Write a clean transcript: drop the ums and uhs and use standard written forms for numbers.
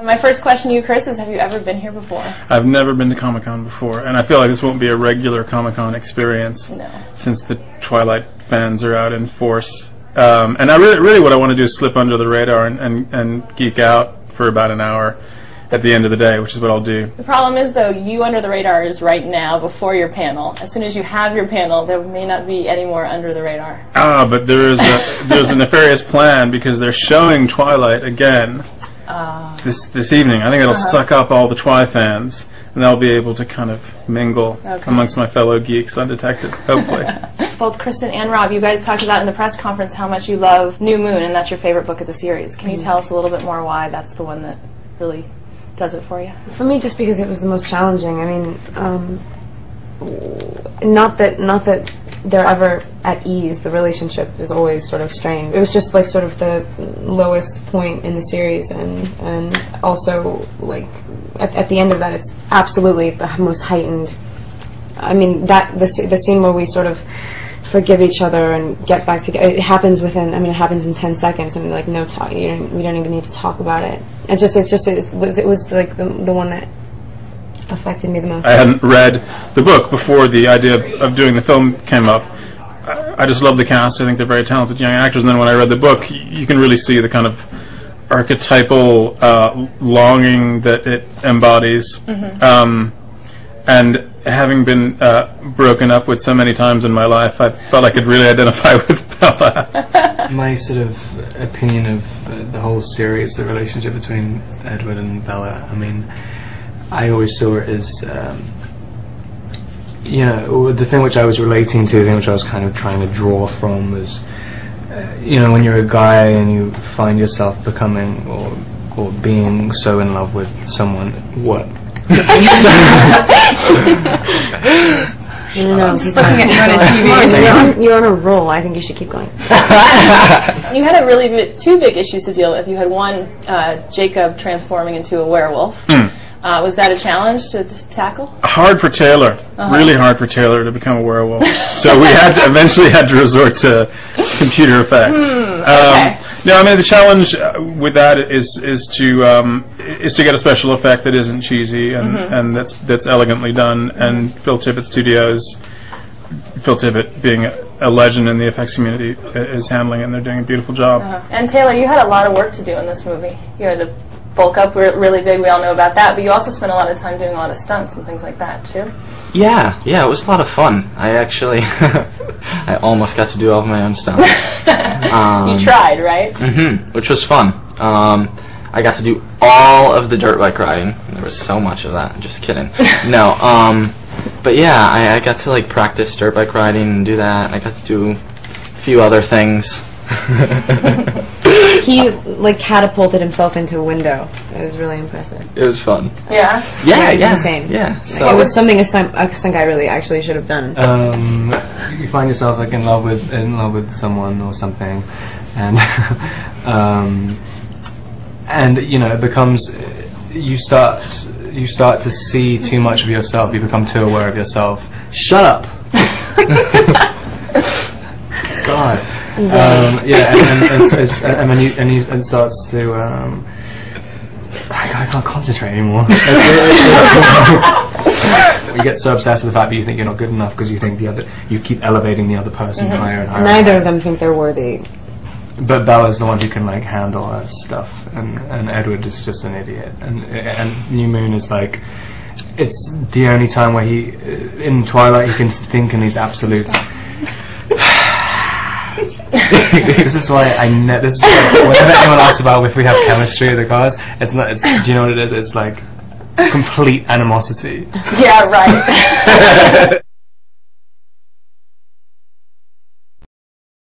My first question to you, Chris, is have you ever been here before? I've never been to Comic-Con before, and I feel like this won't be a regular Comic-Con experience. No. Since the Twilight fans are out in force. And I really what I want to do is slip under the radar and geek out for about an hour at the end of the day, which is what I'll do. The problem is, though, you under the radar is right now before your panel. As soon as you have your panel, there may not be any more under the radar. Ah, but there's a nefarious plan because they're showing Twilight again this evening. I think it'll suck up all the Twi fans, and I'll be able to kind of mingle amongst my fellow geeks undetected, hopefully. Both Kristen and Rob, you guys talked about in the press conference how much you love New Moon, and that's your favorite book of the series. Can you tell us a little bit more why that's the one that really does it for you? For me, just because it was the most challenging. I mean, not that they're ever at ease. The relationship is always sort of strained. It was just like sort of the lowest point in the series, and also like at the end of that, it's absolutely the most heightened. I mean, that the scene where we sort of forgive each other and get back together. It happens within. I mean, it happens in 10 seconds. I mean, like no talk. We don't even need to talk about it. It was like the one that affected me the most. I hadn't read the book before the idea of doing the film came up. I just love the cast. I think they're very talented young actors. And then when I read the book, you can really see the kind of archetypal longing that it embodies. And having been broken up with so many times in my life, I felt I could really identify with Bella. My sort of opinion of the whole series, the relationship between Edward and Bella, I mean, I always saw it as, you know, the thing which I was relating to, the thing which I was kind of trying to draw from was, you know, when you're a guy and you find yourself becoming or being so in love with someone, what? No, just looking at you on a TV. You're on a roll. I think you should keep going. You had a really two big issues to deal with. You had one, Jacob transforming into a werewolf. Was that a challenge to tackle? Hard for Taylor. Really hard for Taylor to become a werewolf. So we eventually had to resort to computer effects. Okay. No, I mean the challenge with that is to get a special effect that isn't cheesy and that's elegantly done. And Phil Tippett Studios, Phil Tippett being a legend in the effects community, is handling it, and they're doing a beautiful job. And Taylor, you had a lot of work to do in this movie. You had to bulk up really big. We all know about that. But you also spent a lot of time doing a lot of stunts and things like that too. Yeah, it was a lot of fun. I actually, I almost got to do all of my own stunts. You tried, right? Which was fun. I got to do all of the dirt bike riding. There was so much of that. Just kidding. No, but yeah, I got to like practice dirt bike riding and do that. I got to do a few other things. He like catapulted himself into a window. It was really impressive. It was fun. Yeah. Yeah, it was insane. Yeah. So it was something a stunt guy really actually should have done. You find yourself like in love with someone or something, and and you know it becomes you start to see too much of yourself. You become too aware of yourself. Shut up. God. Yeah, and it starts to. I can't concentrate anymore. You get so obsessed with the fact that you think you're not good enough because you think you keep elevating the other person higher and higher. Neither of them think they're worthy. But Bella's the one who can like handle that stuff, and Edward is just an idiot. And New Moon is like, it's the only time where he, in Twilight, he can think in these absolutes. This is why this is why whenever anyone asks about if we have chemistry in the cars, it's not. Do you know what it is? It's like complete animosity. Yeah, right.